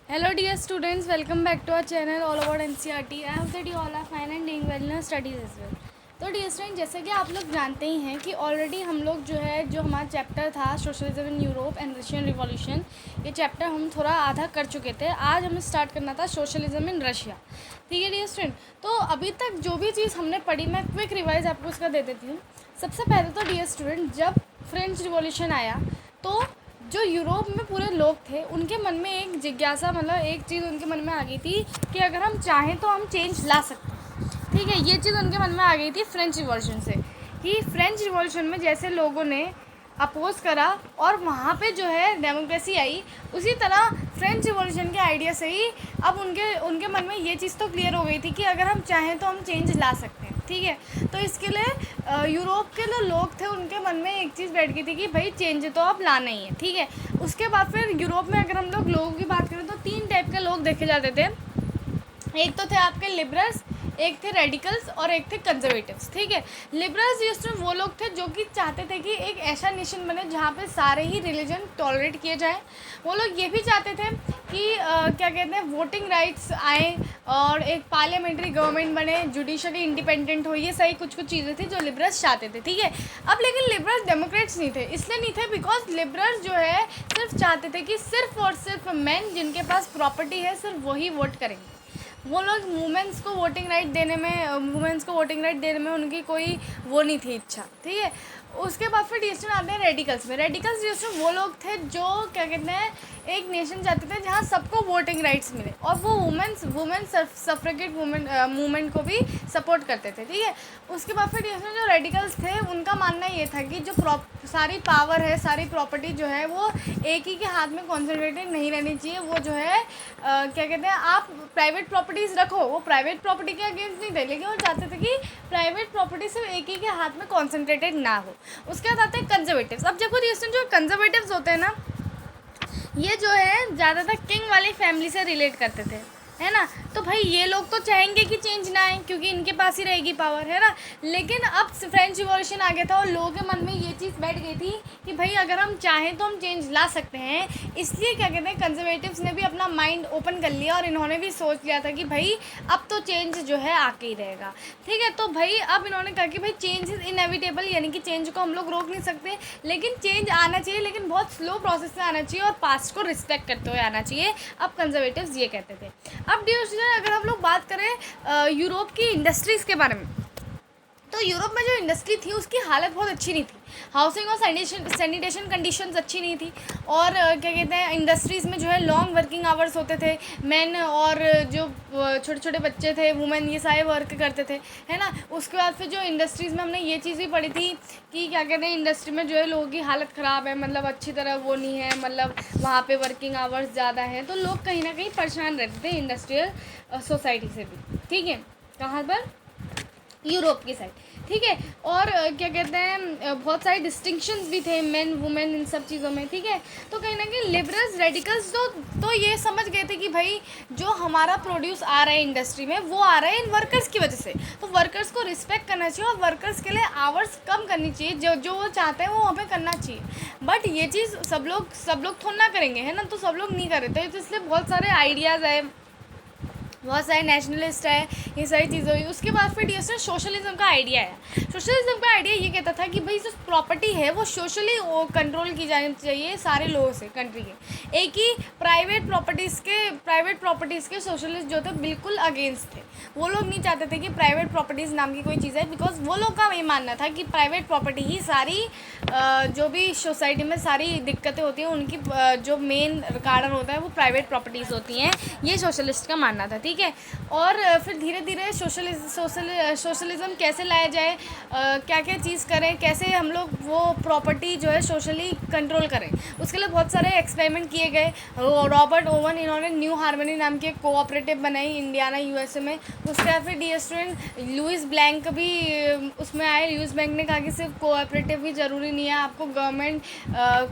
Hello dear students, welcome back to our channel all about NCERT. I hope that you all are fine and doing well in your studies as well. तो dear student, जैसे कि आप लोग जानते ही हैं कि already हम लोग जो हमारा चैप्टर था socialism in Europe and Russian revolution, ये चैप्टर हम थोड़ा आधा कर चुके थे। आज हमें स्टार्ट करना था सोशलिज्म इन रशिया। ठीक है डियर स्टूडेंट, तो अभी तक जो भी चीज़ हमने पढ़ी मैं क्विक रिवाइज आपको उसका दे देती हूँ। सबसे पहले तो डियर स्टूडेंट, जब फ्रेंच रिवॉल्यूशन आया तो जो यूरोप में पूरे लोग थे उनके मन में एक जिज्ञासा, मतलब एक चीज़ उनके मन में आ गई थी कि अगर हम चाहें तो हम चेंज ला सकते हैं। ठीक है, ये चीज़ उनके मन में आ गई थी फ्रेंच रिवॉल्यूशन से, कि फ्रेंच रिवॉल्यूशन में जैसे लोगों ने अपोज करा और वहाँ पे जो है डेमोक्रेसी आई, उसी तरह फ्रेंच रिवॉल्यूशन के आइडिया से ही अब उनके मन में ये चीज़ तो क्लियर हो गई थी कि अगर हम चाहें तो हम चेंज ला सकते हैं। ठीक है, तो इसके लिए यूरोप के जो लोग थे उनके मन में एक चीज़ बैठ गई थी कि भाई चेंज तो अब लाना ही है। ठीक है, उसके बाद फिर यूरोप में अगर हम लोग लोगों की बात करें तो 3 टाइप के लोग देखे जाते थे। एक तो थे आपके लिबरल्स, एक थे रेडिकल्स और एक थे कंजर्वेटिव्स। ठीक है, लिबरल्स जिसमें वो लोग थे जो कि चाहते थे कि एक ऐसा नेशन बने जहाँ पे सारे ही रिलीजन टॉलरेट किए जाए। वो लोग ये भी चाहते थे कि क्या कहते हैं, वोटिंग राइट्स आए और एक पार्लियामेंट्री गवर्नमेंट बने, जुडिशरी इंडिपेंडेंट हो। ये सही कुछ चीज़ें थी जो लिबरल्स चाहते थे। ठीक है, अब लेकिन लिबरल्स डेमोक्रेट्स नहीं थे। इसलिए नहीं थे बिकॉज लिबरल्स जो है सिर्फ चाहते थे कि सिर्फ और सिर्फ मैन जिनके पास प्रॉपर्टी है सिर्फ वही वोट करेंगे। वो लोग वुमेंस को वोटिंग राइट देने में उनकी कोई वो नहीं थी इच्छा। ठीक है, उसके बाद फिर डिस्टन आते हैं रेडिकल्स में। रेडिकल्स डिस्टन वो लोग थे जो क्या कहते हैं, एक नेशन चाहते थे जहाँ सबको वोटिंग राइट्स मिले और वो वुमेन्स सफ्रेगेट मूवमेंट को भी सपोर्ट करते थे। ठीक है, उसके बाद फिर डिस्टन जो रेडिकल्स थे उनका मानना ये था कि जो सारी पावर है, सारी प्रॉपर्टी जो है वो एक ही के हाथ में कॉन्सेंट्रेटेड नहीं रहनी चाहिए। वो जो है क्या कहते हैं, आप प्राइवेट प्रॉपर्टीज़ रखो। वो प्राइवेट प्रॉपर्टी के अगेंस्ट नहीं थे, लेकिन वो चाहते थे कि प्राइवेट प्रॉपर्टी सिर्फ एक ही के हाथ में कॉन्सेंट्रेटेड ना हो। उसके बाद आते हैं कंजर्वेटिव्स। अब देखो रिएक्शन, जो कंजर्वेटिव्स होते हैं ना, ये जो है ज़्यादातर किंग वाली फैमिली से रिलेट करते थे, है ना। तो भाई ये लोग तो चाहेंगे कि चेंज ना आए क्योंकि इनके पास ही रहेगी पावर, है ना। लेकिन अब फ्रेंच रिवॉल्यूशन आ गया था और लोगों के मन में ये चीज़ बैठ गई थी कि भाई अगर हम चाहें तो हम चेंज ला सकते हैं। इसलिए क्या कहते हैं, कंजर्वेटिव्स ने भी अपना माइंड ओपन कर लिया और इन्होंने भी सोच लिया था कि भाई अब तो चेंज जो है आके ही रहेगा। ठीक है, तो भाई अब इन्होंने कहा कि भाई चेंज इज़ इनएविटेबल, यानी कि चेंज को हम लोग रोक नहीं सकते, लेकिन चेंज आना चाहिए, लेकिन बहुत स्लो प्रोसेस से आना चाहिए और पास्ट को रिस्पेक्ट करते हुए आना चाहिए। अब कंजर्वेटिव्स ये कहते थे। अब अगर हम लोग बात करें यूरोप की इंडस्ट्रीज़ के बारे में, तो यूरोप में जो इंडस्ट्री थी उसकी हालत बहुत अच्छी नहीं थी। हाउसिंग और सैनिटेशन कंडीशंस अच्छी नहीं थी और क्या कहते हैं, इंडस्ट्रीज़ में जो है लॉन्ग वर्किंग आवर्स होते थे। मैन और जो छोटे छोटे बच्चे थे, वुमेन, ये सारे वर्क करते थे, है ना। उसके बाद फिर जो इंडस्ट्रीज़ में हमने ये चीज़ भी पढ़ी थी कि क्या कहते हैं, इंडस्ट्री में जो है लोगों की हालत ख़राब है, मतलब अच्छी तरह वो नहीं है, मतलब वहाँ पे वर्किंग आवर्स ज़्यादा हैं, तो लोग कहीं ना कहीं परेशान रहते थे इंडस्ट्रियल सोसाइटी से भी। ठीक है, कहाँ पर, यूरोप की साइड। ठीक है, और क्या कहते हैं, बहुत सारे डिस्टिंक्शंस भी थे मेन वुमेन इन सब चीज़ों में। ठीक है, तो कहीं ना कहीं लिबरल्स रेडिकल्स तो ये समझ गए थे कि भाई जो हमारा प्रोड्यूस आ रहा है इंडस्ट्री में वो आ रहा है इन वर्कर्स की वजह से, तो वर्कर्स को रिस्पेक्ट करना चाहिए और वर्कर्स के लिए आवर्स कम करनी चाहिए, जो वो चाहते हैं वो हमें करना चाहिए। बट ये चीज़ सब लोग थोड़ा ना करेंगे, है ना, तो सब लोग नहीं कर रहे थे, तो इसलिए बहुत सारे आइडियाज़ आए, बहुत सारे नेशनलिस्ट है, ये सारी चीज़ें हुई। उसके बाद फिर ये सोशलिज्म का आइडिया आया। सोशलिज्म का आइडिया ये कहता था कि भाई जो प्रॉपर्टी है वो सोशली कंट्रोल की जानी चाहिए सारे लोगों से, कंट्री के। एक ही प्राइवेट प्रॉपर्टीज़ के सोशलिस्ट जो थे बिल्कुल अगेंस्ट थे। वो लोग नहीं चाहते थे कि प्राइवेट प्रॉपर्टीज़ नाम की कोई चीज़ है, बिकॉज वो लोग का ये मानना था कि प्राइवेट प्रॉपर्टी ही सारी जो भी सोसाइटी में सारी दिक्कतें होती हैं उनकी जो मेन कारण होता है वो प्राइवेट प्रॉपर्टीज़ होती हैं। ये सोशलिस्ट का मानना था। ठीक है, और फिर धीरे धीरे सोशलिज्म कैसे लाया जाए, क्या क्या चीज़ करें, कैसे हम लोग वो प्रॉपर्टी जो है सोशली कंट्रोल करें, उसके लिए बहुत सारे एक्सपेरिमेंट किए गए। रॉबर्ट ओवन, इन्होंने न्यू हार्मनी नाम की एक कोऑपरेटिव बनाई इंडियाना यूएसए में। उसके बाद फिर डी स्टूडेंट लुइस ब्लैंक भी उसमें आए। लुइस ब्लैंक ने कहा कि सिर्फ कोऑपरेटिव ही ज़रूरी नहीं है, आपको गवर्नमेंट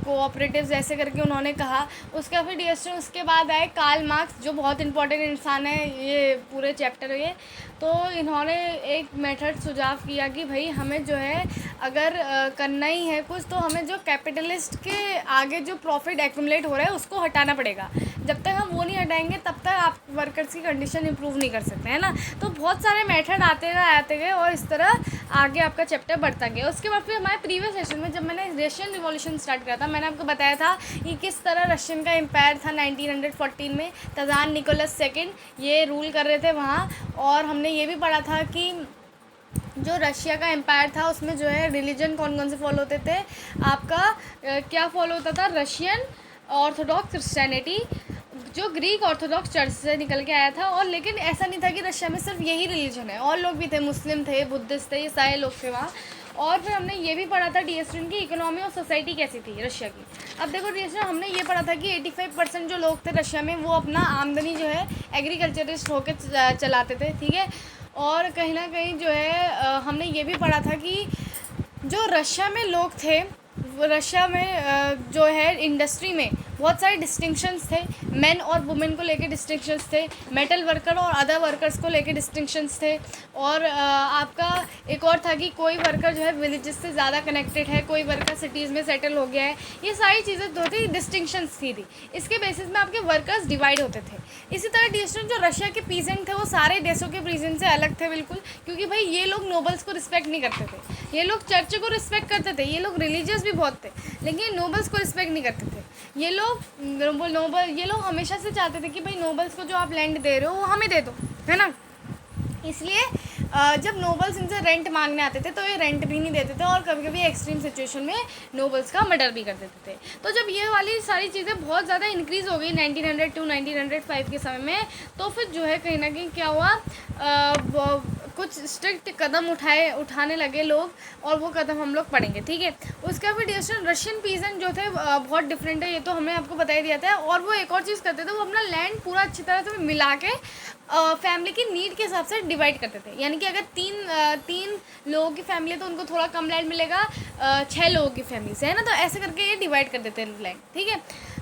कोऑपरेटिव्स ऐसे करके उन्होंने कहा। उसके बाद फिर डी स्टूडेंट उसके बाद आए कार्ल मार्क्स, जो बहुत इंपॉर्टेंट इंसान है ये पूरे चैप्टर ये, तो इन्होंने एक मेथड सुझाव किया कि भाई हमें जो है अगर करना ही है कुछ, तो हमें जो कैपिटलिस्ट के आगे जो प्रॉफिट एक्यूमुलेट हो रहा है उसको हटाना पड़ेगा। जब तक हम वो नहीं हटाएंगे तब तक आप वर्कर्स की कंडीशन इंप्रूव नहीं कर सकते, है ना। तो बहुत सारे मेथड आते गए और इस तरह आगे आपका चैप्टर बढ़ता गया। उसके बाद फिर हमारे प्रीवियस सेशन में जब मैंने रशियन रिवॉल्यूशन स्टार्ट किया था, मैंने आपको बताया था कि किस तरह रशियन का एम्पायर था 1914 में। तजान निकोलस सेकंड ये रूल कर रहे थे वहाँ, और हमने ये भी पढ़ा था कि जो रशिया का एम्पायर था उसमें जो है रिलीजन कौन कौन से फॉलो होते थे। आपका क्या फॉलो होता था, रशियन ऑर्थोडॉक्स क्रिश्चियनिटी, जो ग्रीक ऑर्थोडॉक्स चर्च से निकल के आया था। और लेकिन ऐसा नहीं था कि रशिया में सिर्फ यही रिलीजन है, और लोग भी थे, मुस्लिम थे, बुद्धिस्ट थे, ये सारे लोग थे वहाँ। और फिर हमने ये भी पढ़ा था डी स्टूडेंट की इकोनॉमी और सोसाइटी कैसी थी रशिया की। अब देखो डी स्टूडेंट, हमने ये पढ़ा था कि 85% जो लोग थे रशिया में वो अपना आमदनी जो है एग्रीकल्चरिस्ट होकर चलाते थे, ठीक है। और कहीं ना कहीं जो है हमने ये भी पढ़ा था कि जो रशिया में लोग थे, रशिया में जो है इंडस्ट्री में बहुत सारे डिस्टिंक्शंस थे। मेन और वुमेन को लेके डिस्टिंक्शंस थे, मेटल वर्कर और अदर वर्कर्स को लेके डिस्टिंक्शंस थे। और आपका एक और था कि कोई वर्कर जो है विलेजेस से ज़्यादा कनेक्टेड है, कोई वर्कर सिटीज़ में सेटल हो गया है। ये सारी चीज़ें जो थी डिस्टिंक्शंस थी। इसके बेसिस में आपके वर्कर्स डिवाइड होते थे। इसी तरह डिस्टिंक्शन जो रशिया के पीजेंट थे वो सारे देशों के पीजेंट से अलग थे बिल्कुल, क्योंकि भाई ये लोग नोबल्स को रिस्पेक्ट नहीं करते थे, ये लोग चर्च को रिस्पेक्ट करते थे, ये लोग रिलीजियस भी बहुत थे, लेकिन नोबल्स को रिस्पेक्ट नहीं करते थे। ये लोग हमेशा से चाहते थे कि भाई नोबल्स को जो आप लैंड दे रहे हो वो हमें दे दो, है ना। इसलिए जब नोबल्स इनसे रेंट मांगने आते थे तो ये रेंट भी नहीं देते थे, और कभी कभी एक्सट्रीम सिचुएशन में नोबल्स का मर्डर भी कर देते थे। तो जब ये वाली सारी चीज़ें बहुत ज़्यादा इंक्रीज़ हो गई 1900 टू 1905 के समय में, तो फिर जो है कहीं ना कहीं क्या हुआ, कुछ स्ट्रिक्ट कदम उठाने लगे लोग, और वो कदम हम लोग पढ़ेंगे, ठीक है। उसके फिर रशियन पीजेंट जो थे बहुत डिफरेंट है, ये तो हमने आपको बता ही दिया था। और वो एक और चीज़ करते थे, वो अपना लैंड पूरा अच्छी तरह से मिला के फैमिली की नीड के हिसाब से डिवाइड करते थे। यानी कि अगर तीन लोगों की फैमिली है तो उनको थोड़ा कम लैंड मिलेगा 6 लोगों की फैमिली से, है ना। तो ऐसे करके ये डिवाइड कर देते हैं लैंड, ठीक है।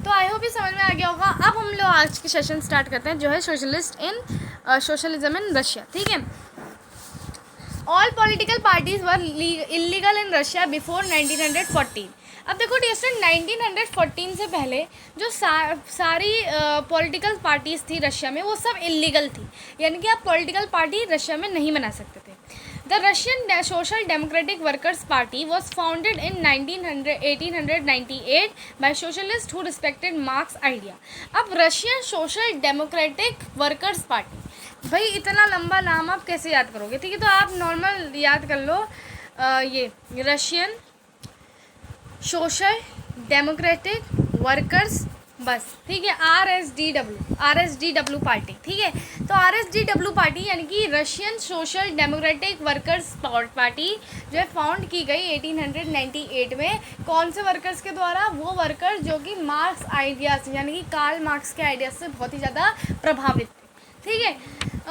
तो आई होप ये समझ में आ गया होगा। अब हम लोग आज की सेशन स्टार्ट करते हैं जो है सोशलिज्म इन रशिया, ठीक है। All political parties were illegal in Russia before 1914। अब देखो डियर स्टूडेंट, 1914 से पहले जो सारी पॉलिटिकल पार्टीज़ थी रशिया में वो सब इलीगल थी, यानी कि आप पॉलिटिकल पार्टी रशिया में नहीं बना सकते थे। The Russian social democratic workers party was founded in 1898 by socialist who respected Marx idea. अब Russian social democratic workers party, भाई इतना लंबा नाम आप कैसे याद करोगे, ठीक है। तो आप नॉर्मल याद कर लो, ये रशियन सोशल डेमोक्रेटिक वर्कर्स, बस, ठीक है, RSDW पार्टी, ठीक है। तो RSDW पार्टी यानी कि Russian social democratic workers party जो है फाउंड की गई 1898 में। कौन से वर्कर्स के द्वारा, वो वर्कर्स जो कि मार्क्स आइडियाज यानी कि कार्ल मार्क्स के आइडियाज से बहुत ही ज़्यादा प्रभावित थे, ठीक है।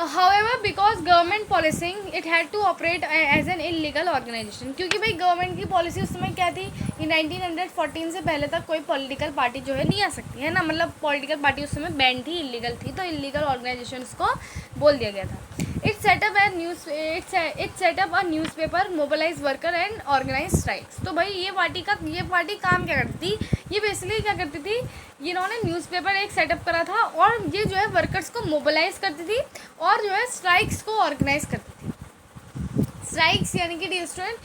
However, because government policing, it had to operate as an illegal organization। क्योंकि भाई गवर्नमेंट की पॉलिसी उस समय क्या थी कि 1914 से पहले तक कोई पॉलिटिकल पार्टी जो है नहीं आ सकती है ना, मतलब पॉलिटिकल पार्टी उस समय बैन थी, इलीगल थी, तो इलीगल ऑर्गेनाइजेशन को बोल दिया गया था। It set up a newspaper, mobilize worker and organize strikes। तो भाई ये पार्टी काम क्या करती थी, ये बेसिकली क्या करती थी, इन्होंने न्यूज़पेपर एक सेटअप करा था, और ये जो है वर्कर्स को मोबिलाइज करती थी और जो है स्ट्राइक्स को ऑर्गेनाइज करती थी। स्ट्राइक्स यानी कि डी स्टूडेंट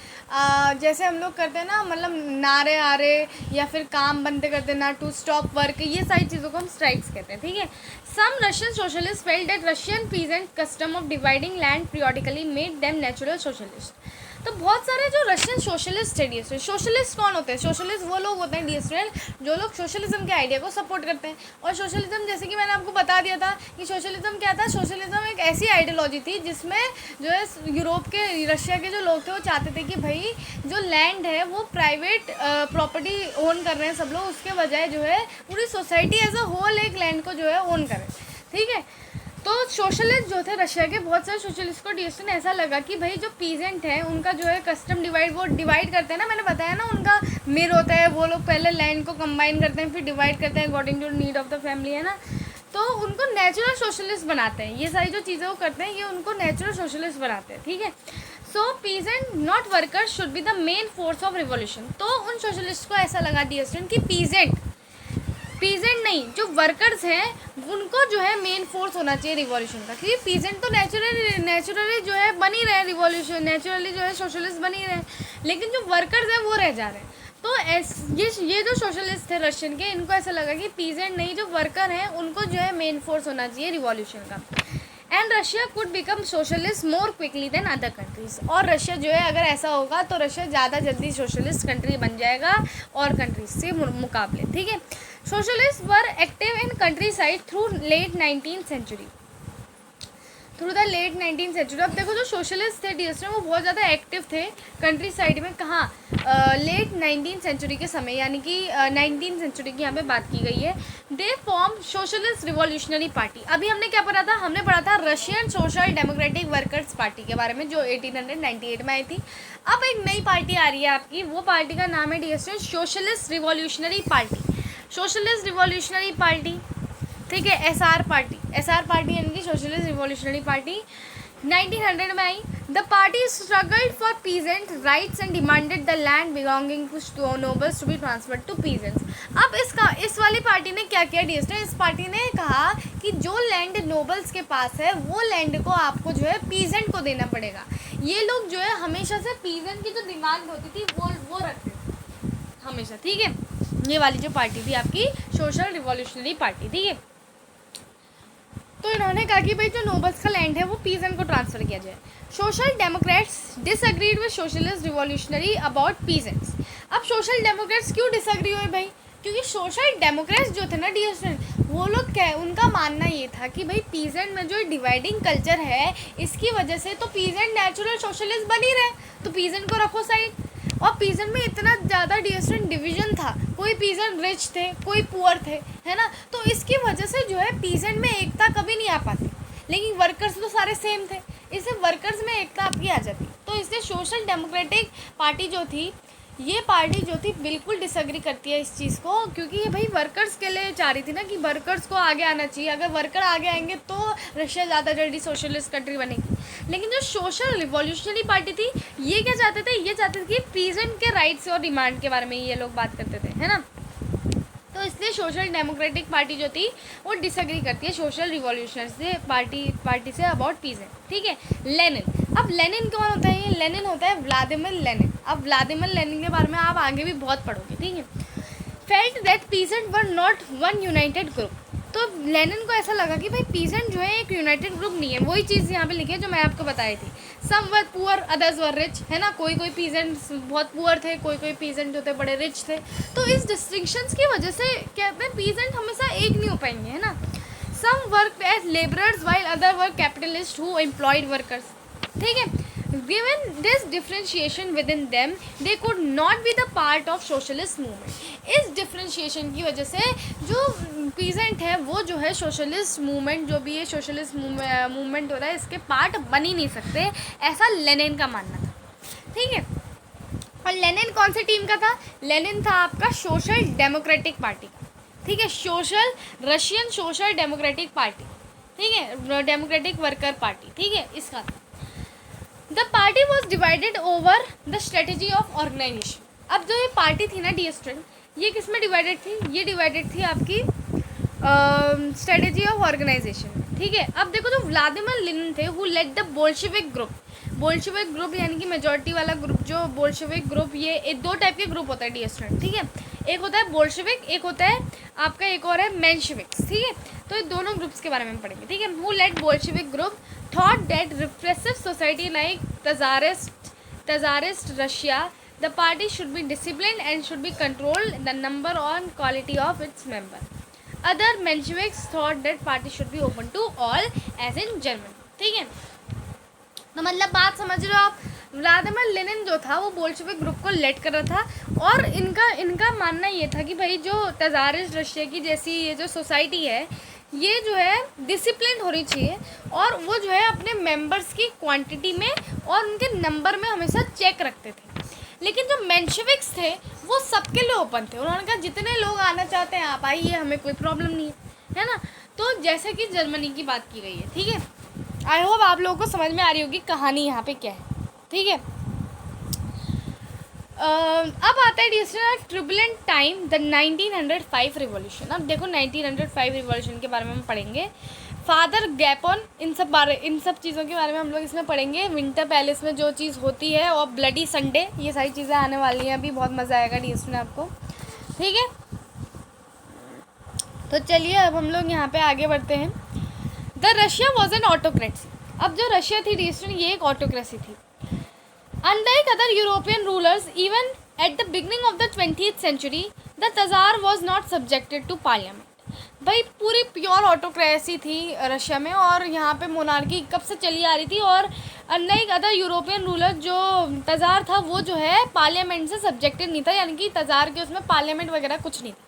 जैसे हम लोग करते हैं ना, मतलब नारे आ रहे या फिर काम बंद कर देना, टू स्टॉप वर्क, ये सारी चीज़ों को हम स्ट्राइक्स कहते हैं, ठीक है। Some Russian socialist felt that Russian peasant custom of dividing land periodically made them natural socialist. तो बहुत सारे जो रशियन सोशलिस्ट है, डी स्टूडेंट, सोशलिस्ट कौन होते हैं, सोशलिस्ट वो लोग होते हैं डी स्टूडेंट जो लोग सोशलिज्म के आइडिया को सपोर्ट करते हैं। और सोशलिज्म जैसे कि मैंने आपको बता दिया था कि सोशलिज्म क्या था, सोशलिज्म एक ऐसी आइडियोलॉजी थी जिसमें जो है यूरोप के, रशिया के जो लोग थे वो चाहते थे कि भाई जो लैंड है वो प्राइवेट प्रॉपर्टी ओन कर रहे हैं सब लोग, उसके बजाय जो है पूरी सोसाइटी एज अ होल एक लैंड को जो है ओन करें, ठीक है। तो सोशलिस्ट जो थे रशिया के, बहुत सारे सोशलिस्ट को डिस्टन ऐसा लगा कि भाई जो पीजेंट है उनका जो है कस्टम वो डिवाइड करते हैं ना, मैंने बताया ना उनका मिर होता है, वो लोग पहले लैंड को कंबाइन करते हैं फिर डिवाइड करते हैं according to need of the family, है ना। तो उनको नेचुरल सोशलिस्ट बनाते हैं। ये सारी जो चीज़ें वो करते हैं ये उनको नेचुरल सोशलिस्ट बनाते हैं, ठीक है। So peasant not workers should be the main force of revolution. तो उन सोशलिस्ट को ऐसा लगा डियर स्टूडेंट कि पीजेंट नहीं, जो वर्कर्स हैं उनको जो है मेन फोर्स होना चाहिए रिवॉल्यूशन का, क्योंकि पीजेंट तो नेचुरली जो है बन ही रहे हैं, रिवॉल्यूशन नेचुरली जो है सोशलिस्ट बन ही रहे हैं, लेकिन जो वर्कर्स हैं वो रह जा रहे हैं। तो ये जो सोशलिस्ट थे रशियन के, इनको ऐसा लगा कि पीजेंट नहीं, जो वर्कर हैं उनको जो है मेन फोर्स होना चाहिए रिवॉल्यूशन का। And Russia could become socialist more quickly than other countries. और रशिया जो है अगर ऐसा होगा तो रशिया ज़्यादा जल्दी सोशलिस्ट कंट्री बन जाएगा और कंट्रीज से मुकाबले, ठीक है। Socialist were active in countryside through late 19th century, through the late 19th century. अब देखो जो सोशलिस्ट थे डियर वो बहुत ज़्यादा एक्टिव थे कंट्री साइड में, कहाँ, लेट 19th सेंचुरी के समय, यानी कि 19th सेंचुरी की यहाँ पे बात की गई है। They form socialist revolutionary party. अभी हमने क्या पढ़ा था, हमने पढ़ा था Russian social democratic workers party के बारे में, जो 1898 में आई थी। अब एक नई पार्टी आ रही है आपकी, वो पार्टी का नाम है dear socialist revolutionary party, socialist revolutionary party, ठीक है, एसआर पार्टी यानी कि सोशलिस्ट रिवॉल्यूशनरी पार्टी 1900 में आई। The party struggled for peasant rights and demanded the land belonging to nobles to be transferred to peasants. अब इस वाली पार्टी ने क्या किया डियर, इस पार्टी ने कहा कि जो लैंड नोबल्स के पास है वो लैंड को आपको जो है पीजेंट को देना पड़ेगा। ये लोग जो है हमेशा से पीजेंट की जो डिमांड होती थी वो रखते थे हमेशा, ठीक है। ये वाली जो पार्टी थी आपकी सोशल रिवॉल्यूशनरी पार्टी, ठीक है। तो इन्होंने कहा कि भाई जो नोबल्स का लैंड है वो पीजेंट को ट्रांसफ़र किया जाए। Social Democrats disagreed with socialist revolutionary about peasants. अब सोशल डेमोक्रेट्स क्यों डिसएग्री हुए भाई, क्योंकि सोशल डेमोक्रेट्स जो थे ना डियर स्टूडेंट, वो लोग क्या, उनका मानना ये था कि भाई पीजेंट में जो डिवाइडिंग कल्चर है इसकी वजह से तो पीजेंट नेचुरल सोशलिस्ट बन ही रहे, तो पीजेंट को रखो साइड। और पीजेंट में इतना ज़्यादा डियर स्टूडेंट डिवीजन था, कोई पीजेंट रिच थे, कोई पुअर थे, है ना, तो इसकी वजह से जो है पीजेंट में एकता कभी नहीं आ पाती, लेकिन वर्कर्स तो सारे सेम थे, इससे वर्कर्स में एकता आपकी आ जाती। तो इसलिए सोशल डेमोक्रेटिक पार्टी जो थी, ये पार्टी जो थी बिल्कुल डिसएग्री करती है इस चीज़ को, क्योंकि ये भाई वर्कर्स के लिए चाह रही थी ना कि वर्कर्स को आगे आना चाहिए, अगर वर्कर आगे आएंगे तो रशिया ज़्यादा जल्दी सोशलिस्ट कंट्री बनेगी। लेकिन जो सोशल रिवॉल्यूशनरी पार्टी थी ये क्या चाहते थे, ये चाहते थे कि पीजेंट के राइट्स और डिमांड के बारे में ये लोग बात करते थे, है ना। तो इसलिए सोशल डेमोक्रेटिक पार्टी जो थी वो डिसएग्री करती है सोशल रिवॉल्यूशनरी से पार्टी से अबाउट पीजेंट, ठीक है। लेनिन, अब लेनिन कौन होता है, ये लेनिन होता है व्लादिमीर लेनिन। अब व्लादिमीर लेनिन के बारे में आप आगे भी बहुत पढ़ोगे, ठीक है। Felt that peasant were not one United group. तो लेनिन को ऐसा लगा कि भाई पीजेंट जो है एक यूनाइटेड ग्रुप नहीं है, वही चीज़ यहाँ पे लिखी है जो मैं आपको बताई थी। सम वर पुअर अदर्स वर रिच, है ना, कोई पीजेंट बहुत पुअर थे, कोई पीजेंट जो थे बड़े रिच थे। तो इस डिस्टिंक्शंस की वजह से कहते हैं पीजेंट हमेशा एक नहीं हो पाएंगे, है ना। Some work as labourers while other work capitalist who employed workers, ठीक है। Given this differentiation within them, they could not be the part of socialist movement. इस differentiation की वजह से जो peasant है वो जो है socialist movement, जो भी ये socialist movement हो रहा है इसके part बन ही नहीं सकते, ऐसा लेनिन का मानना था, ठीक है। और लेनिन कौन सी टीम का था, लेनिन था आपका सोशल डेमोक्रेटिक पार्टी का, ठीक है, रशियन सोशल डेमोक्रेटिक पार्टी, ठीक है, डेमोक्रेटिक वर्कर पार्टी, ठीक है, इसका था। The party was divided over the strategy of organisation. अब जो ये पार्टी थी ना डियर स्टूडेंट, ये किस में डिवाइडेड थी, ये डिवाइडेड थी आपकी स्ट्रेटेजी ऑफ ऑर्गेनाइजेशन, ठीक है। अब देखो जो व्लादिमीर लेनिन थे who led the Bolshevik group यानी कि मेजॉरिटी वाला ग्रुप, जो बोल्शेविक ग्रुप, ये दो टाइप के ग्रुप होता है डियर स्टूडेंट, ठीक है। एक होता है बोल्शेविक, एक होता है आपका एक और है मेंशेविक्स, ठीक है। तो ये दोनों ग्रुप्स के बारे में पढ़ेंगे, ठीक है। Who led Bolshevik group thought that repressive society like Tsarist Russia, the party should be disciplined and should be controlled the number and quality of its member. Other Mensheviks thought that party should be open to all as in Germany, ठीक है। तो मतलब बात समझ रहे हो आप, Vladimir Lenin जो था वो बोल्शेविक ग्रुप को लेड कर रहा था और इनका मानना ये था कि भाई जो तजारिस्ट रशिया की जैसी ये जो सोसाइटी है ये जो है डिसिप्लिन होनी चाहिए और वो जो है अपने मेंबर्स की क्वांटिटी में और उनके नंबर में हमेशा चेक रखते थे। लेकिन जो मेंशेविक्स थे वो सबके लिए ओपन थे, उन्होंने कहा जितने लोग आना चाहते हैं आप आइए, हमें कोई प्रॉब्लम नहीं है ना। तो जैसे कि जर्मनी की बात की गई है, ठीक है। आई होप आप लोगों को समझ में आ रही होगी कहानी यहाँ पे क्या है, ठीक है। अब आता है डिस्टर ट्रिबुलेंट टाइम द 1905 रिवॉल्यूशन। अब देखो 1905 रिवॉल्यूशन के बारे में हम पढ़ेंगे। फादर गैपोन, इन सब चीज़ों के बारे में हम लोग इसमें पढ़ेंगे। विंटर पैलेस में जो चीज़ होती है और ब्लडी संडे, ये सारी चीज़ें आने वाली हैं, अभी बहुत मज़ा आएगा डिस्टर में आपको, ठीक है। तो चलिए अब हम लोग यहाँ पे आगे बढ़ते हैं। The Russia was an autocracy. अब जो रशिया थी डिस्टर, ये एक ऑटोक्रेसी थी। Unlike other European rulers, even at the beginning of the 20th century, the Tsar was not subjected to parliament. भाई पूरी प्योर ऑटोक्रेसी थी रशिया में, और यहाँ पे मोनार्की कब से चली आ रही थी। और अनलाइक अदर यूरोपियन रूलर, जो तज़ार था वो जो है पार्लियामेंट से सब्जेक्टेड नहीं था, यानी कि तज़ार के उसमें पार्लियामेंट वगैरह कुछ नहीं था।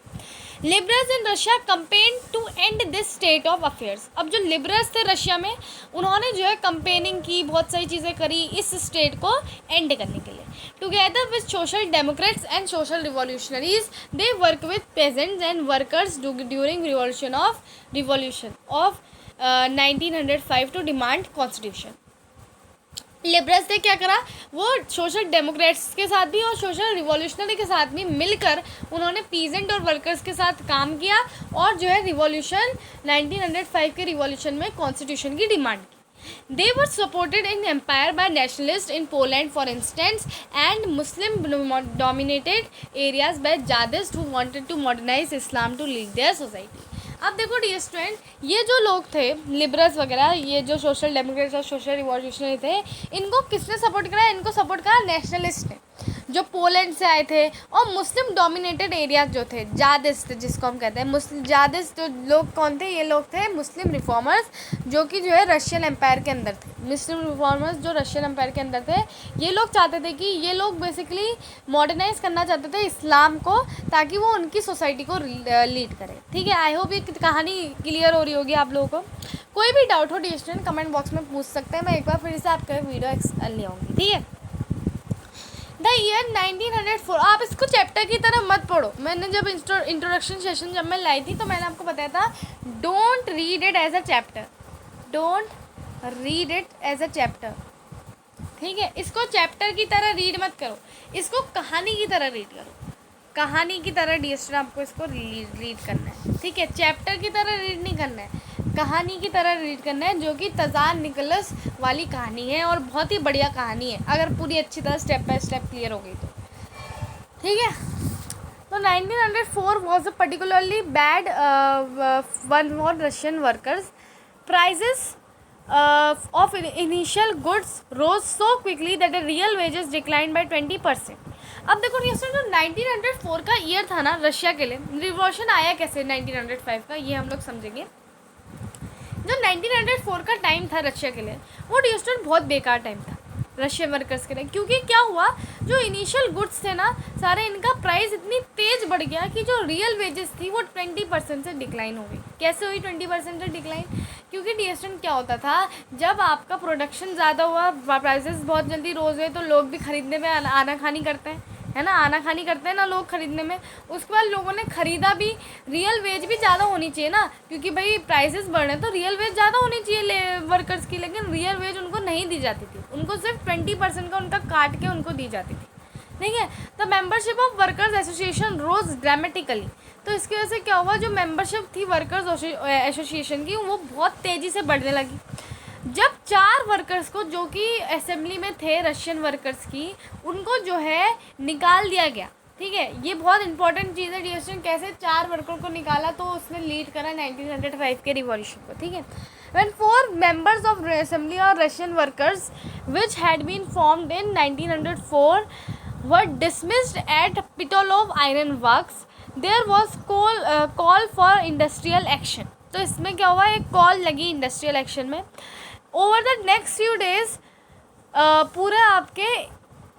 Liberals in Russia campaign to end this state of affairs. अब जो लिबरल्स थे रशिया में, उन्होंने जो है कंपेनिंग की, बहुत सारी चीज़ें करी इस स्टेट को एंड करने के लिए। Together with social democrats and social revolutionaries, they work with peasants and workers during revolution of 1905 to demand constitution. Liberals ने क्या करा, वो सोशल डेमोक्रेट्स के साथ भी और सोशल रिवॉल्यूशनरी के साथ भी मिलकर उन्होंने पीजेंट और वर्कर्स के साथ काम किया, और जो है रिवॉल्यूशन 1905 के रिवॉल्यूशन में कॉन्स्टिट्यूशन की डिमांड की। They were supported in empire by nationalist in Poland for instance and Muslim dominated areas by Jadidist who wanted to modernise Islam to lead their society. अब देखो डियर स्टूडेंट, ये जो लोग थे liberals वगैरह, ये जो सोशल डेमोक्रेट्स और सोशल रिवॉल्यूशनरी थे, इनको किसने सपोर्ट करा? इनको सपोर्ट करा नेशनलिस्ट ने, जो पोलैंड से आए थे, और मुस्लिम डोमिनेटेड एरियाज जो थे, जादिस्ट जिसको हम कहते हैं, मुस्लिम जादिस्ट जो लोग कौन थे? ये लोग थे मुस्लिम रिफॉर्मर्स, जो कि जो है रशियन एम्पायर के अंदर थे। मुस्लिम रिफॉर्मर्स जो रशियन एम्पायर के अंदर थे, ये लोग चाहते थे कि ये लोग बेसिकली मॉडर्नाइज करना चाहते थे इस्लाम को, ताकि वो उनकी सोसाइटी को लीड करे, ठीक है। आई होप ये कहानी क्लियर हो रही होगी आप लोगों को। कोई भी डाउट हो डियर स्टूडेंट कमेंट बॉक्स में पूछ सकते हैं, मैं एक बार फिर से आपका वीडियो ले आऊँगी, ठीक है। द ईयर 1904, आप इसको चैप्टर की तरह मत पढ़ो। मैंने जब इंट्रोडक्शन सेशन जब मैं लाई थी, तो मैंने आपको बताया था don't read it as a chapter, don't read it as a chapter, ठीक है। इसको चैप्टर की तरह रीड मत करो, इसको कहानी की तरह रीड करो। कहानी की तरह डियर आपको इसको रीड करना है, ठीक है। चैप्टर की तरह रीड नहीं करना है, कहानी की तरह रीड करना है, जो कि तज़ार निकोलस वाली कहानी है, और बहुत ही बढ़िया कहानी है अगर पूरी अच्छी तरह स्टेप बाय स्टेप क्लियर हो गई तो, ठीक है। तो 1904 was a particularly bad one for Russian workers. Prices of initial goods rose so quickly that the real wages declined by 20%. अब देखो ये जो 1904 का ईयर था ना रशिया के लिए, रिवॉल्यूशन आया कैसे 1905 का, ये हम लोग समझेंगे। जो 1904 का टाइम था रशिया के लिए, वो डिस्टेंट बहुत बेकार टाइम था रशियन वर्कर्स के लिए, क्योंकि क्या हुआ, जो इनिशियल गुड्स थे ना सारे, इनका प्राइस इतनी तेज़ बढ़ गया कि जो रियल वेजेस थी वो 20% से डिक्लाइन हो गई। कैसे हुई 20% से डिक्लाइन? क्योंकि डिस्टेंट क्या होता था, जब आपका प्रोडक्शन ज़्यादा हुआ, प्राइसेस बहुत जल्दी रोज़ हुए, तो लोग भी ख़रीदने में आनाकानी करते हैं, है ना, आनाकानी करते हैं ना लोग ख़रीदने में। उसके बाद लोगों ने ख़रीदा भी, रियल वेज भी ज़्यादा होनी चाहिए ना, क्योंकि भाई प्राइसेस बढ़ रहे हैं तो रियल वेज ज़्यादा होनी चाहिए वर्कर्स की, लेकिन रियल वेज उनको नहीं दी जाती थी, उनको सिर्फ 20% का उनका काट के उनको दी जाती थी, ठीक है। The membership of workers association rose dramatically. तो इसकी वजह से क्या हुआ, जो मेंबरशिप थी वर्कर्स एसोसिएशन की, वो बहुत तेज़ी से बढ़ने लगी। जब 4 वर्कर्स को, जो कि असेंबली में थे रशियन वर्कर्स की, उनको जो है निकाल दिया गया, ठीक है। ये बहुत इंपॉर्टेंट चीज़ है डिस्टेंट, कैसे 4 वर्करों को निकाला, तो उसने लीड करा 1905 के रिवॉल्यूशन को, ठीक है। When 4 members of assembly or Russian workers which had been formed in 1904 were dismissed at Pitolov Iron Works, there was call for industrial action. तो इसमें क्या हुआ, एक कॉल लगी इंडस्ट्रियल एक्शन में। Over the next few days पूरे आपके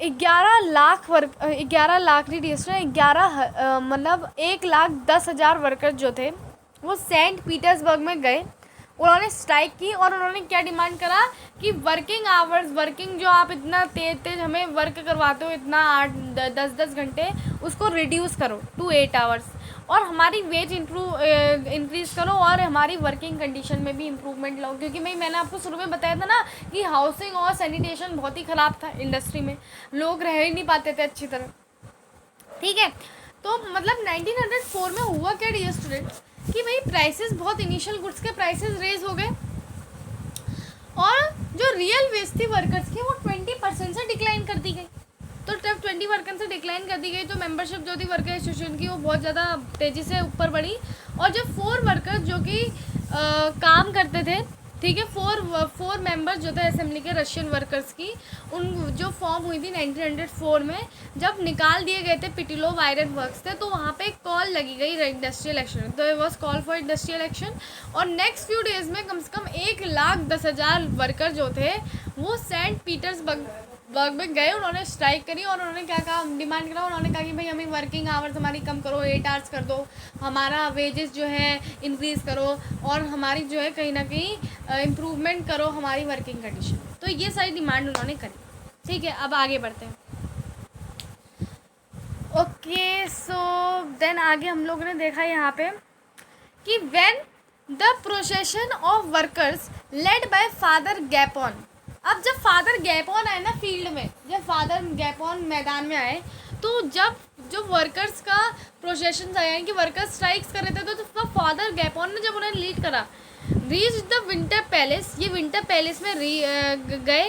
11 लाख नहीं डिस्ट्रेंट 11 मतलब 1,10,000 वर्कर जो थे वो सेंट पीटर्सबर्ग में गए, उन्होंने स्ट्राइक की और उन्होंने क्या डिमांड करा कि वर्किंग आवर्स, वर्किंग जो आप इतना तेज तेज हमें वर्क करवाते हो, इतना 8-10 घंटे, उसको रिड्यूस करो टू 8 आवर्स, और हमारी वेज इंक्रीज़ करो, और हमारी वर्किंग कंडीशन में भी इम्प्रूवमेंट लाओ। क्योंकि मैंने आपको शुरू में बताया था ना कि हाउसिंग और सैनिटेशन बहुत ही ख़राब था इंडस्ट्री में, लोग रह ही नहीं पाते थे अच्छी तरह। ठीक है, तो मतलब 1904 में हुआ क्या डियर स्टूडेंट्स कि भाई प्राइसेस बहुत, इनिशियल गुड्स के प्राइसेस रेज हो गए, और जो रियल वेज थी वर्कर्स की वो 20% से डिक्लाइन कर दी गई। तो जब 20% से डिक्लाइन कर दी गई तो मेंबरशिप जो थी वर्कर एसोसिएशन की वो बहुत ज़्यादा तेज़ी से ऊपर बढ़ी, और जो 4 वर्कर्स जो कि काम करते थे, ठीक है, 4 मेंबर्स जो थे असेंबली के रशियन वर्कर्स की, उन जो फॉर्म हुई थी 1904 में, जब निकाल दिए गए थे पिटिलोव आयरन वर्क्स थे, तो वहाँ पे एक कॉल लगी गई इंडस्ट्रियल एक्शन, तो it was call for industrial action. और नेक्स्ट फ्यू डेज़ में कम से कम 1,10,000 वर्कर जो थे वो सेंट पीटर्सबर्ग में गए, उन्होंने स्ट्राइक करी, और उन्होंने क्या कहा, डिमांड करा, उन्होंने कहा कि भाई हमें वर्किंग आवर्स हमारी कम करो, 8 आवर्स कर दो, हमारा वेजेस जो है इंक्रीज़ करो, और हमारी जो है कहीं ना कहीं इम्प्रूवमेंट करो हमारी वर्किंग कंडीशन। तो ये सारी डिमांड उन्होंने करी। ठीक है, अब आगे बढ़ते हैं। ओके, सो देन आगे हम लोगों ने देखा यहाँ पे कि when the procession of workers led by Father Gapon. अब जब फादर गैपॉन आए ना फील्ड में, जब फादर गैपॉन मैदान में आए, तो जब जो वर्कर्स का प्रोसेशन आया कि वर्कर्स स्ट्राइक्स कर रहे थे, तो फादर गैपॉन ने जब उन्हें लीड करा, रीच द विंटर पैलेस, ये विंटर पैलेस में गए।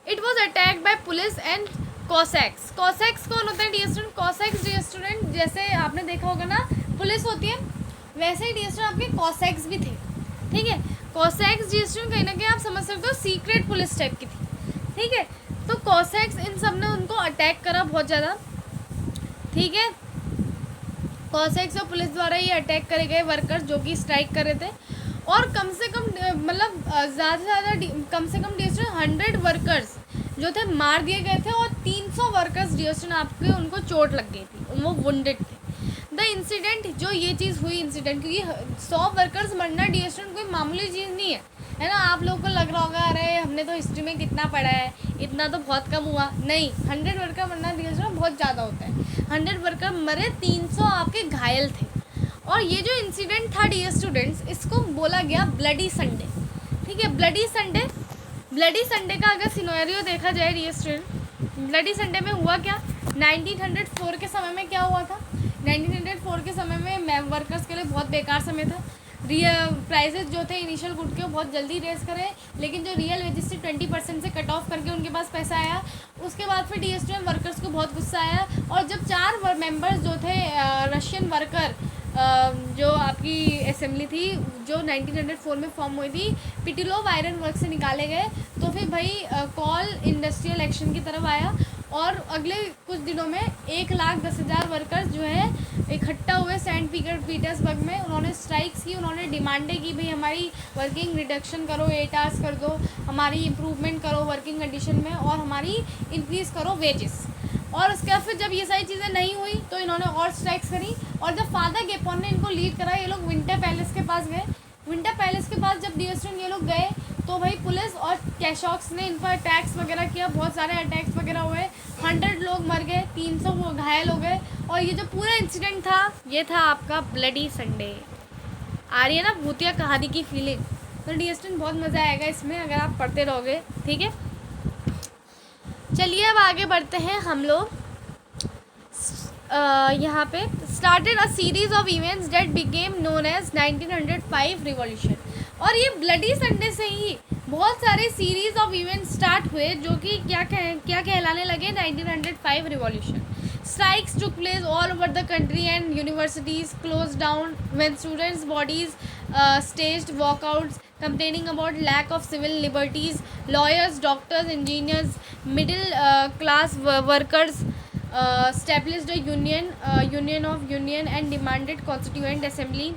It was attacked by police and Cossacks. Cossacks कौन होते हैं dear student? Cossacks dear student जैसे आपने देखा होगा ना पुलिस होती है, वैसे ही डियर स्टूडेंट आपके कॉसैक्स भी थे। ठीक है, कॉसैक्स डियर स्टूडेंट कहीं ना कहीं आप समझ सकते हो सीक्रेट पुलिस टाइप की थी। ठीक है, तो कॉसैक्स इन सब ने उनको अटैक करा बहुत ज़्यादा। ठीक है, कॉसैक्स और पुलिस द्वारा ये अटैक करे गए वर्कर्स जो कि स्ट्राइक कर रहे थे, और कम से कम मतलब ज़्यादा से ज़्यादा कम से कम डियर स्टूडेंट 100 वर्कर्स जो थे मार दिए गए थे, और 300 वर्कर्स डियर स्टूडेंट आपके उनको चोट लग गई थी, वो वुंडेड थे। द इंसिडेंट, जो ये चीज़ हुई इंसिडेंट, क्योंकि 100 वर्कर्स मरना डियर स्टूडेंट कोई मामूली चीज़ नहीं है ना। आप लोगों को लग रहा होगा अरे हमने तो हिस्ट्री में कितना पढ़ा है, इतना तो बहुत कम हुआ। नहीं, 100 वर्कर मरना डियर स्टूडेंट बहुत ज़्यादा होता है। 100 वर्कर मरे, 300 आपके घायल थे। और ये जो इंसिडेंट था डियर स्टूडेंट्स, इसको बोला गया ब्लडी संडे। ठीक है, ब्लडी संडे, ब्लडी संडे का अगर सिनेरियो देखा जाए डियर स्टूडेंट, ब्लडी संडे में हुआ क्या, 1904 के समय में क्या हुआ था। 1904 के समय में वर्कर्स के लिए बहुत बेकार समय था। प्राइसेस जो थे इनिशियल गुड के वो बहुत जल्दी रेस करे, लेकिन जो रियल वेजेस से 20% से कट ऑफ करके उनके पास पैसा आया। उसके बाद फिर डीएसटीएम वर्कर्स को बहुत गुस्सा आया, और जब 4 मेंबर्स जो थे रशियन वर्कर जो आपकी असेंबली थी जो 1904 में फॉर्म हुई थी, पिटिलोव आयरन वर्क से निकाले गए, तो फिर भाई कॉल इंडस्ट्रियल एक्शन की तरफ आया, और अगले कुछ दिनों में 1,10,000 वर्कर्स जो है इकट्ठा हुए सेंट पीटर्सबर्ग में। उन्होंने स्ट्राइक्स की, उन्होंने डिमांडें की भाई हमारी वर्किंग रिडक्शन करो, 8 आवर्स कर दो, हमारी इम्प्रूवमेंट करो वर्किंग कंडीशन में, और हमारी इंक्रीज़ करो वेजेस। और उसके बाद फिर जब ये सारी चीज़ें नहीं हुई तो इन्होंने और स्ट्राइक्स करी, और जब फादर गैपॉन ने इनको लीड करा, ये लोग विंटर पैलेस के पास गए। विंटर पैलेस के पास जब डीएसटीएम ये लोग गए तो भाई पुलिस और कैशॉक्स ने इन पर अटैक्स वगैरह किया, बहुत सारे अटैक्स वगैरह हुए, 100 लोग मर गए, 300 वो घायल हो गए। और ये जो पूरा इंसिडेंट था ये था आपका ब्लडी संडे। आ रही है ना भूतिया कहानी की फीलिंग, तो डीएसटीएम बहुत मज़ा आएगा इसमें अगर आप पढ़ते रहोगे। ठीक है, चलिए अब आगे बढ़ते हैं हम लोग। यहाँ पे started a series of events that became known as 1905 revolution. और ये ब्लडी संडे से ही बहुत सारे सीरीज ऑफ इवेंट्स स्टार्ट हुए जो कि क्या कहलाने लगे 1905 revolution. Strikes took place all over the country and universities close down when students bodies staged walkouts complaining about lack of civil liberties. Lawyers, doctors, engineers, middle class workers established a union and demanded constituent assembly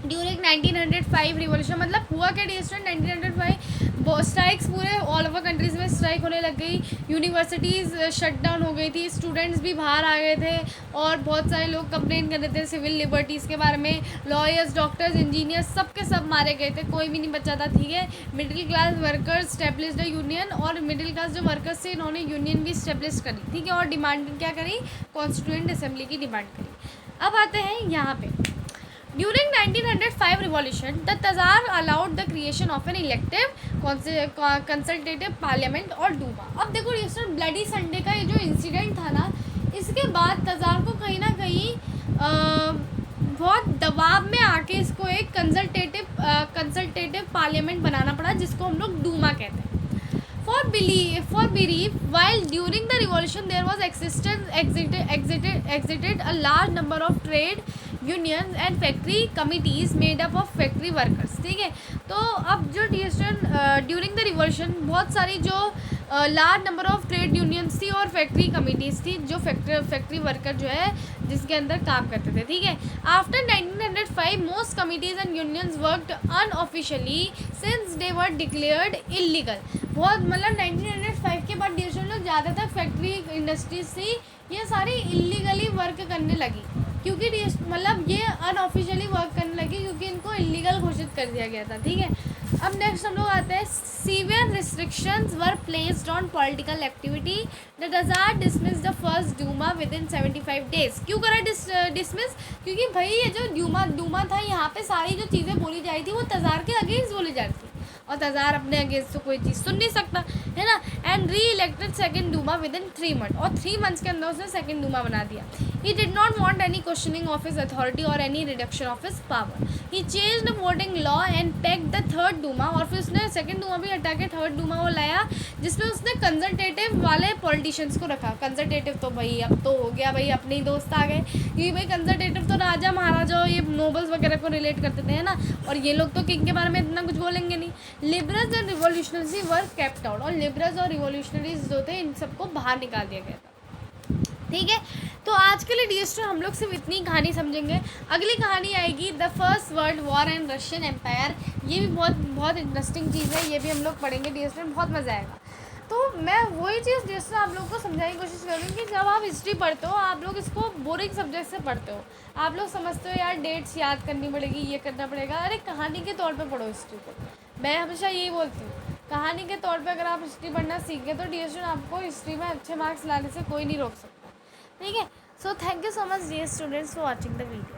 during 1905 revolution. मतलब हुआ क्या dear student 1905 strikes पूरे all over countries में strike होने लग गई, universities shut down हो गई थी, स्टूडेंट्स भी बाहर आ गए थे और बहुत सारे लोग कंप्लेन कर रहे थे सिविल लिबर्टीज़ के बारे में। लॉयर्स, डॉक्टर्स, इंजीनियर्स सब के सब मारे गए थे, कोई भी नहीं बचा था, ठीक है। Middle class workers established a union, और मिडिल क्लास जो वर्कर्स थे इन्होंने यूनियन भी स्टेब्लिश करी, ठीक है, और डिमांड क्या करी, कॉन्स्टिट्यूएंट असेंबली की डिमांड करी। अब आते हैं यहाँ पे, During 1905 revolution, the Tazar allowed the creation of an elective consultative parliament और डूमा। अब देखो ये ब्लडी संडे का ये जो इंसिडेंट था ना, इसके बाद तज़ार को कहीं ना कहीं बहुत दबाव में आके इसको एक कंसल्टेटिव पार्लियामेंट बनाना पड़ा, जिसको हम लोग डूमा कहते हैं। For belief, while during the revolution there was exited a large number of trade unions and factory committees made up of factory workers, ठीक है। तो अब जो ड्यूरिंग द रिवॉल्यूशन बहुत सारी जो large number of trade unions थी और फैक्ट्री कमिटीज़ थी, जो फैक्ट्री वर्कर जो है जिसके अंदर काम करते थे, ठीक है। After 1905 most committees and unions worked unofficially since they were declared illegal. बहुत मतलब 1905 के बाद देशों में ज़्यादातर फैक्ट्री इंडस्ट्रीज थी ये सारी इलीगली वर्क करने लगी, क्योंकि मतलब ये अनऑफिशियली वर्क करने लगी क्योंकि इनको इलीगल घोषित कर दिया गया था, ठीक है। अब नेक्स्ट हम लोग आते हैं, severe restrictions were placed on political activity, the tsar dismissed the first Duma within 75 days. क्यों करा डिसमिस, क्योंकि भाई ये जो डूमा था यहाँ पे सारी जो चीज़ें बोली जा रही थी वो तज़ार के अगेंस्ट बोली जा रही थी, और तज़ार अपने अगेंस्ट तो कोई चीज़ सुन नहीं सकता है ना। And re elected second Duma with in 3 month, और 3 मंथ्स के अंदर उसने सेकेंड डूमा बना दिया। He did not want any questioning of his authority और any reduction of his power. He changed voting law and packed the third Duma, और फिर उसने सेकेंड डूमा भी हटा के थर्ड डूमा वो लाया, जिसमें उसने कंजर्वेटिव वाले पॉलिटिशियंस को रखा। कंजर्वेटिव तो भाई अब तो हो गया भाई, अपने ही दोस्त आ गए, क्योंकि भाई कंजर्वेटिव तो राजा महाराजा ये नोबल्स वगैरह को रिलेट करते थे, है ना, और ये लोग तो किंग के बारे में इतना कुछ बोलेंगे नहीं। Liberals and revolutionaries were kept out, और लिबरल्स और रिवोल्यूशनरीज जो थे इन सबको बाहर निकाल दिया गया था, ठीक है। तो आज के लिए डियर स्टूडेंट हम लोग सिर्फ इतनी कहानी समझेंगे। अगली कहानी आएगी the first world war and Russian empire. ये भी बहुत इंटरेस्टिंग चीज़ है, ये भी हम लोग पढ़ेंगे डियर स्टूडेंट, बहुत मज़ा आएगा। तो मैं वही चीज़ डियर स्टूडेंट आप लोग को समझाने की कोशिश करूँगी कि जब आप हिस्ट्री पढ़ते हो आप लोग इसको बोरिंग सब्जेक्ट से पढ़ते हो, आप लोग समझते हो यार डेट्स याद करनी पड़ेगी, ये करना पड़ेगा। अरे कहानी के तौर पर पढ़ो हिस्ट्री को, मैं हमेशा यही बोलती हूँ, कहानी के तौर पे अगर आप हिस्ट्री पढ़ना सीख गए तो डियर स्टूडेंट आपको हिस्ट्री में अच्छे मार्क्स लाने से कोई नहीं रोक सकता, ठीक है। So thank you so much dear students for watching the video.